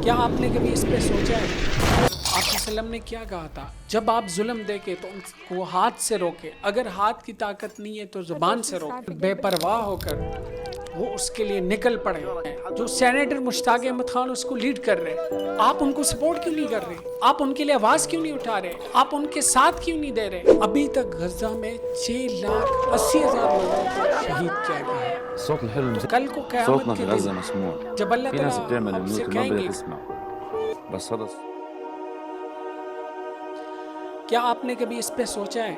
کیا آپ نے کبھی اس پہ سوچا ہے آپ صلی اللہ علیہ وسلم نے کیا کہا تھا؟ جب آپ ظلم دیکھے تو ان کو ہاتھ سے روکے، اگر ہاتھ کی طاقت نہیں ہے تو زبان سے روکے، بے پرواہ ہو کر وہ اس کے لیے نکل پڑے۔ جو سینیٹر مشتاق احمد خان اس کو لیڈ کر رہے، آپ ان کو سپورٹ کیوں نہیں کر رہے؟ آپ ان کے لیے آواز کیوں نہیں اٹھا رہے؟ آپ ان کے ساتھ کیوں نہیں دے رہے؟ ابھی تک غزہ میں 6,80,000 لوگوں کو شہید کیا گیا ہے۔ الصوت الحلو کل کو قیامت صوتنا کے في غزة دن مسموع. جب اللہ في ناس تعالیٰ بتعمل آپ سے الميوت وما کہیں بدها گے تسمع بس هذا کیا آپ نے کبھی اس پہ سوچا ہے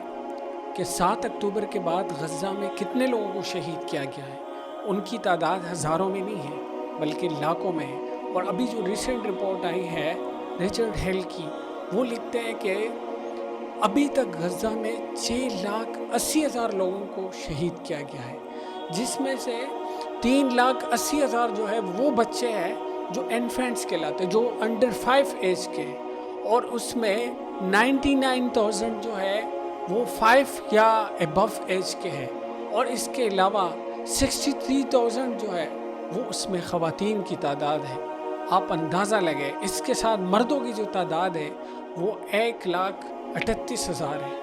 کہ 7 اکتوبر کے بعد غزہ میں کتنے لوگوں کو شہید کیا گیا ہے؟ ان کی تعداد ہزاروں میں نہیں ہے بلکہ لاکھوں میں ہے۔ اور ابھی جو ریسنٹ رپورٹ آئی ہے رچرڈ ہیل کی، وہ لکھتے ہیں کہ ابھی تک غزہ میں 6,80,000 لوگوں کو شہید کیا گیا ہے، جس میں سے 3,80,000 جو ہے وہ بچے ہیں جو انفینٹس کہلاتے جو انڈر 5 ایج کے ہیں، اور اس میں 99,000 جو ہے وہ 5 یا ابو ایج کے ہیں، اور اس کے علاوہ 63,000 جو ہے وہ اس میں خواتین کی تعداد ہے۔ آپ اندازہ لگے اس کے ساتھ مردوں کی جو تعداد ہے وہ 1,38,000 ہے۔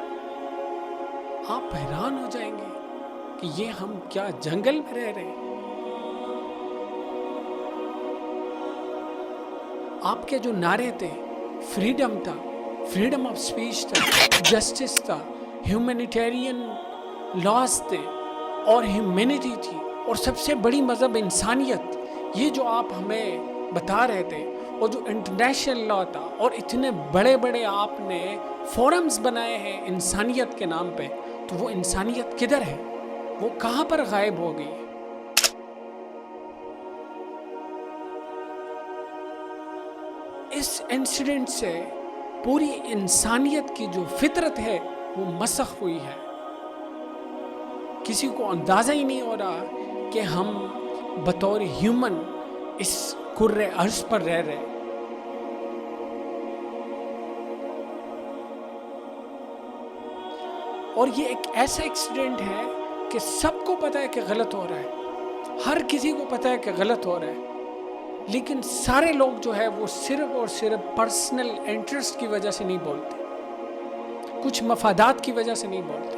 آپ حیران ہو جائیں گے کہ یہ ہم کیا جنگل میں رہ رہے ہیں؟ آپ کے جو نعرے تھے، فریڈم تھا، فریڈم آف سپیچ تھا، جسٹس تھا، ہیومینیٹیرین لاز تھے اور ہیومینٹی تھی، اور سب سے بڑی مذہب انسانیت، یہ جو آپ ہمیں بتا رہے تھے، اور جو انٹرنیشنل لا تھا، اور اتنے بڑے بڑے آپ نے فورمز بنائے ہیں انسانیت کے نام پہ، تو وہ انسانیت کدھر ہے؟ وہ کہاں پر غائب ہو گئی؟ اس انسیڈنٹ سے پوری انسانیت کی جو فطرت ہے وہ مسخ ہوئی ہے۔ کسی کو اندازہ ہی نہیں ہو رہا کہ ہم بطور ہیومن اس کرۂ ارض پر رہ رہے۔ اور یہ ایک ایسا ایکسیڈنٹ ہے کہ سب کو پتہ ہے کہ غلط ہو رہا ہے، ہر کسی کو پتہ ہے کہ غلط ہو رہا ہے، لیکن سارے لوگ جو ہے وہ صرف اور صرف پرسنل انٹرسٹ کی وجہ سے نہیں بولتے، کچھ مفادات کی وجہ سے نہیں بولتے۔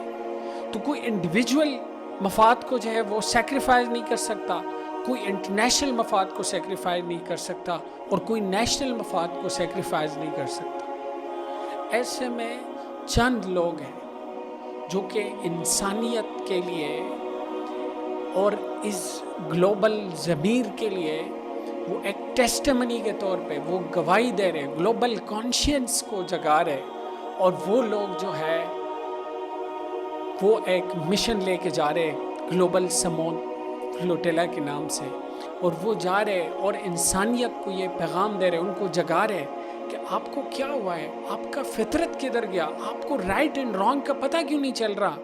تو کوئی انڈیویجول مفاد کو جو ہے وہ سیکریفائز نہیں کر سکتا، کوئی انٹرنیشنل مفاد کو سیکریفائز نہیں کر سکتا، اور کوئی نیشنل مفاد کو سیکریفائز نہیں کر سکتا۔ ایسے میں چند لوگ ہیں جو کہ انسانیت کے لیے اور اس گلوبل ضمیر کے لیے وہ ایک ٹیسٹمنی کے طور پہ وہ گواہی دے رہے، گلوبل کانشینس کو جگا رہے، اور وہ لوگ جو ہے وہ ایک مشن لے کے جا رہے گلوبل سمون فلوٹیلا کے نام سے، اور وہ جا رہے اور انسانیت کو یہ پیغام دے رہے، ان کو جگا رہے کہ آپ کو کیا ہوا ہے، آپ کا فطرت کدھر گیا، آپ کو رائٹ اینڈ رانگ کا پتہ کیوں نہیں چل رہا؟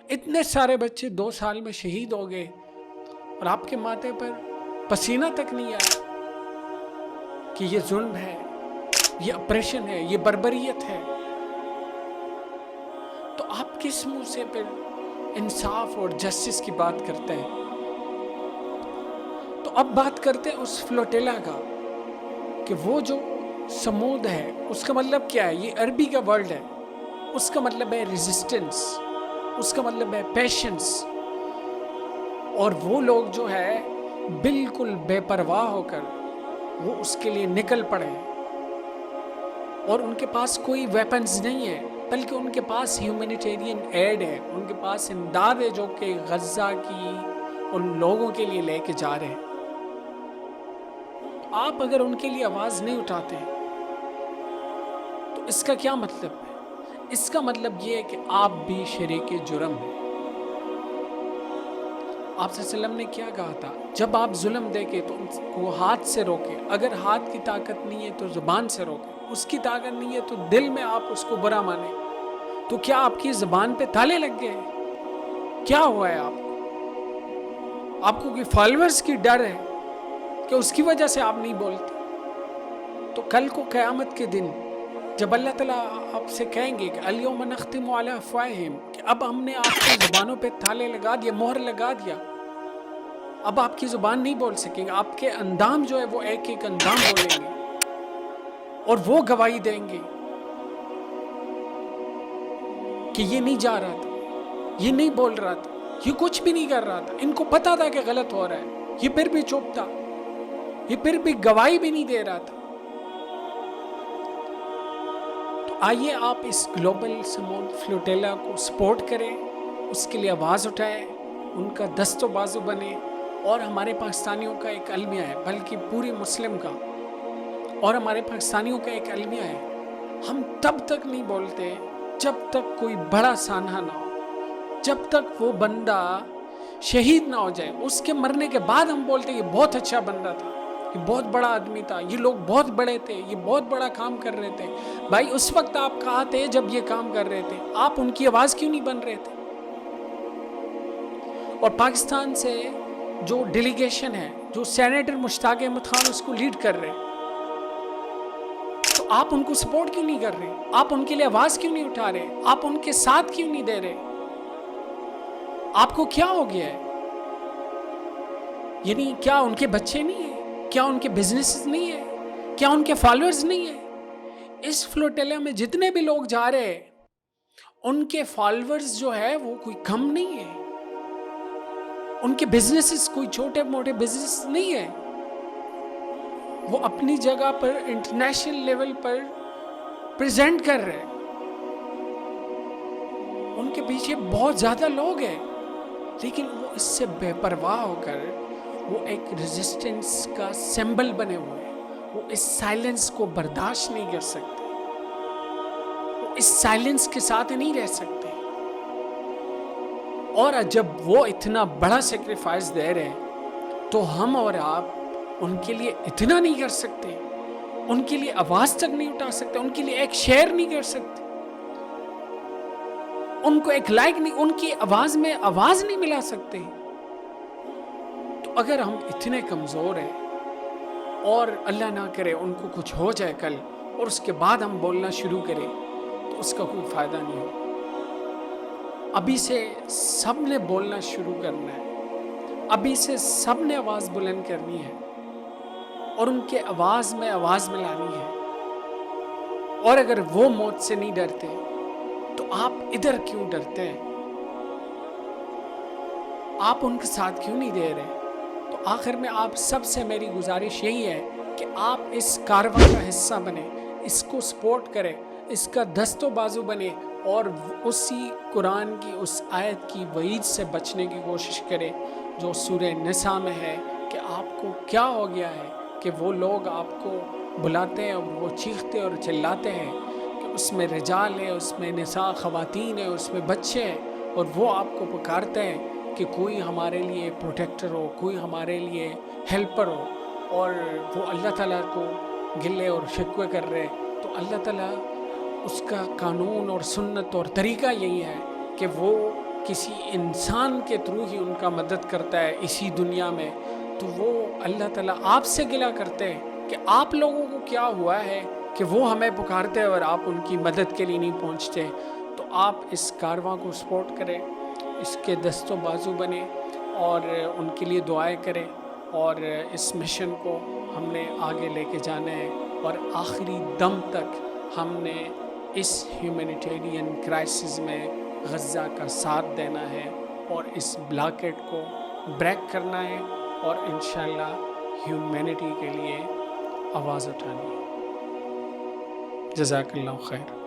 اتنے سارے بچے 2 سال میں شہید ہو گئے اور آپ کے ماتھے پر پسینہ تک نہیں آیا کہ یہ ظلم ہے، یہ اپریشن ہے، یہ بربریت ہے۔ تو آپ کس منہ سے پھر انصاف اور جسٹس کی بات کرتے ہیں؟ تو اب بات کرتے ہیں اس فلوٹیلا کا کہ وہ جو سمود ہے اس کا مطلب کیا ہے؟ یہ عربی کا ورڈ ہے، اس کا مطلب ہے ریزسٹنس، اس کا مطلب ہے پیشنس، اور وہ لوگ جو ہے بالکل بے پرواہ ہو کر وہ اس کے لیے نکل پڑے، اور ان کے پاس کوئی ویپنز نہیں ہے بلکہ ان کے پاس ہیومینیٹیرین ایڈ ہے، ان کے پاس امداد ہے جو کہ غزہ کی ان لوگوں کے لیے لے کے جا رہے ہیں۔ آپ اگر ان کے لیے آواز نہیں اٹھاتے تو اس کا کیا مطلب ہے؟ اس کا مطلب یہ ہے کہ آپ بھی شریک جرم ہیں۔ آپ صلی اللہ علیہ وسلم نے کیا کہا تھا؟ جب آپ ظلم دیکھے تو ان کو ہاتھ سے روکے، اگر ہاتھ کی طاقت نہیں ہے تو زبان سے روکے، اس کی طاقت نہیں ہے تو دل میں آپ اس کو برا مانیں۔ تو کیا آپ کی زبان پہ تالے لگ گئے؟ کیا ہوا ہے آپ کو کوئی فالوورز کی ڈر ہے کہ اس کی وجہ سے آپ نہیں بولتے؟ تو کل کو قیامت کے دن جب اللہ تعالیٰ آپ سے کہیں گے کہ الیوم نختم علی افواہہم، کہ اب ہم نے آپ کی زبانوں پہ تالے لگا دیا، مہر لگا دیا، اب آپ کی زبان نہیں بول سکیں گے، آپ کے اندام جو ہے وہ ایک ایک اندام بولیں گے اور وہ گواہی دیں گے کہ یہ نہیں جا رہا تھا، یہ نہیں بول رہا تھا، یہ کچھ بھی نہیں کر رہا تھا، ان کو پتا تھا کہ غلط ہو رہا ہے، یہ پھر بھی چپ تھا، یہ پھر بھی گواہی بھی نہیں دے رہا تھا۔ تو آئیے آپ اس گلوبل سمود فلوٹیلا کو سپورٹ کریں، اس کے لیے آواز اٹھائیں، ان کا دست و بازو بنے، اور ہمارے پاکستانیوں کا ایک المیہ ہے، بلکہ پوری مسلم کا اور ہمارے پاکستانیوں کا ایک المیہ ہے، ہم تب تک نہیں بولتے جب تک کوئی بڑا سانحہ نہ ہو، جب تک وہ بندہ شہید نہ ہو جائے، اس کے مرنے کے بعد ہم بولتے یہ بہت اچھا بندہ تھا، یہ بہت بڑا آدمی تھا، یہ لوگ بہت بڑے تھے، یہ بہت بڑا کام کر رہے تھے۔ بھائی اس وقت آپ کہاں تھے جب یہ کام کر رہے تھے؟ آپ ان کی آواز کیوں نہیں بن رہے تھے؟ اور پاکستان سے جو ڈیلیگیشن ہے، جو سینیٹر مشتاق احمد خان اس کو لیڈ کر رہے، تو آپ ان کو سپورٹ کیوں نہیں کر رہے؟ آپ ان کے لیے آواز کیوں نہیں اٹھا رہے؟ آپ ان کے ساتھ کیوں نہیں دے رہے؟ آپ کو کیا ہو گیا ہے؟ یعنی کیا ان کے بچے نہیں ہیں؟ کیا ان کے بزنس نہیں ہیں؟ کیا ان کے فالوورز نہیں ہیں؟ اس فلوٹیلا میں جتنے بھی لوگ جا رہے ہیں ان کے فالوورز جو ہے وہ کوئی کم نہیں ہے، ان کے بزنسز کوئی چھوٹے موٹے بزنس نہیں ہے، وہ اپنی جگہ پر انٹرنیشنل لیول پر پریزنٹ کر رہے ہیں، ان کے پیچھے بہت زیادہ لوگ ہیں، لیکن وہ اس سے بے پرواہ ہو کر وہ ایک ریزسٹنس کا سمبل بنے ہوئے ہیں، وہ اس سائلنس کو برداشت نہیں کر سکتے، وہ اس سائلنس کے ساتھ نہیں رہ سکتے، اور جب وہ اتنا بڑا سیکریفائس دے رہے ہیں تو ہم اور آپ ان کے لیے اتنا نہیں کر سکتے، ان کے لیے آواز تک نہیں اٹھا سکتے، ان کے لیے ایک شیئر نہیں کر سکتے، ان کو ایک لائک نہیں، ان کی آواز میں آواز نہیں ملا سکتے۔ تو اگر ہم اتنے کمزور ہیں اور اللہ نہ کرے ان کو کچھ ہو جائے کل اور اس کے بعد ہم بولنا شروع کریں تو اس کا کوئی فائدہ نہیں ہوگا۔ ابھی سے سب نے بولنا شروع کرنا ہے، ابھی سے سب نے آواز بلند کرنی ہے اور ان کے آواز میں آواز ملانی ہے، اور اگر وہ موت سے نہیں ڈرتے تو آپ ادھر کیوں ڈرتے ہیں؟ آپ ان کے ساتھ کیوں نہیں دے رہے؟ تو آخر میں آپ سب سے میری گزارش یہی ہے کہ آپ اس کارواں کا حصہ بنیں، اس کو سپورٹ کریں، اس کا دست و بازو بنے، اور اسی قرآن کی اس آیت کی وعید سے بچنے کی کوشش کریں جو سورہ نساء میں ہے کہ آپ کو کیا ہو گیا ہے کہ وہ لوگ آپ کو بلاتے ہیں اور وہ چیختے اور چلاتے ہیں کہ اس میں رجال ہے، اس میں نساء خواتین ہیں، اس میں بچے ہیں، اور وہ آپ کو پکارتے ہیں کہ کوئی ہمارے لیے پروٹیکٹر ہو، کوئی ہمارے لیے ہیلپر ہو، اور وہ اللہ تعالیٰ کو گلے اور شکوے کر رہے، تو اللہ تعالیٰ اس کا قانون اور سنت اور طریقہ یہی ہے کہ وہ کسی انسان کے تھرو ہی ان کا مدد کرتا ہے اسی دنیا میں۔ تو وہ اللہ تعالیٰ آپ سے گلہ کرتے ہیں کہ آپ لوگوں کو کیا ہوا ہے کہ وہ ہمیں پکارتے ہیں اور آپ ان کی مدد کے لیے نہیں پہنچتے۔ تو آپ اس کارواں کو سپورٹ کریں، اس کے دست و بازو بنیں اور ان کے لیے دعائیں کریں، اور اس مشن کو ہم نے آگے لے کے جانا ہے، اور آخری دم تک ہم نے اس ہیومینیٹیرین کرائسس میں غزہ کا ساتھ دینا ہے اور اس بلاکٹ کو بریک کرنا ہے، اور انشاءاللہ ہیومینٹی کے لیے آواز اٹھانی ہے۔ جزاک اللہ خیر۔